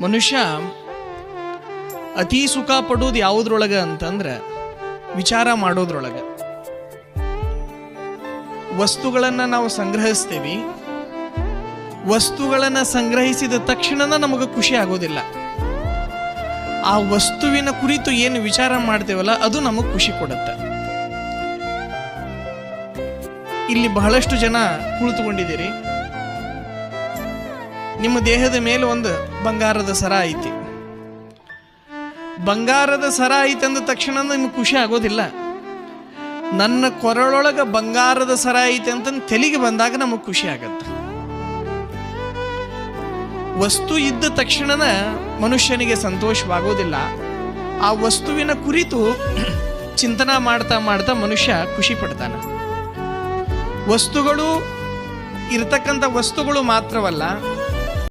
ಮನುಷ್ಯ ಅತಿ ಸುಖ ಪಡೋದು ಯಾವುದ್ರೊಳಗೆ ಅಂತಂದ್ರೆ ವಿಚಾರ ಮಾಡೋದ್ರೊಳಗೆ. ವಸ್ತುಗಳನ್ನು ನಾವು ಸಂಗ್ರಹಿಸ್ತೇವೆ, ವಸ್ತುಗಳನ್ನು ಸಂಗ್ರಹಿಸಿದ ತಕ್ಷಣ ನಮಗೆ ಖುಷಿ ಆಗೋದಿಲ್ಲ. ಆ ವಸ್ತುವಿನ ಕುರಿತು ಏನು ವಿಚಾರ ಮಾಡ್ತೇವಲ್ಲ ಅದು ನಮಗೆ ಖುಷಿ ಕೊಡುತ್ತೆ. ಇಲ್ಲಿ ಬಹಳಷ್ಟು ಜನ ಕುಳಿತುಕೊಂಡಿದ್ದೀರಿ. ನಿಮ್ಮ ದೇಹದ ಮೇಲೆ ಒಂದು ಬಂಗಾರದ ಸರ ಐತಿ. ಬಂಗಾರದ ಸರ ಐತೆ ಅಂದ ತಕ್ಷಣ ನಿಮ್ಗೆ ಖುಷಿ ಆಗೋದಿಲ್ಲ. ನನ್ನ ಕೊರಳೊಳಗೆ ಬಂಗಾರದ ಸರ ಐತೆ ಅಂತ ತೆಲಿಗೆ ಬಂದಾಗ ನಮಗೆ ಖುಷಿ ಆಗತ್ತೆ. ವಸ್ತು ಇದ್ದ ತಕ್ಷಣನ ಮನುಷ್ಯನಿಗೆ ಸಂತೋಷವಾಗೋದಿಲ್ಲ. ಆ ವಸ್ತುವಿನ ಕುರಿತು ಚಿಂತನೆ ಮಾಡ್ತಾ ಮಾಡ್ತಾ ಮನುಷ್ಯ ಖುಷಿ ಪಡ್ತಾನೆ. ವಸ್ತುಗಳು ಇರತಕ್ಕಂಥ ವಸ್ತುಗಳು ಮಾತ್ರವಲ್ಲ,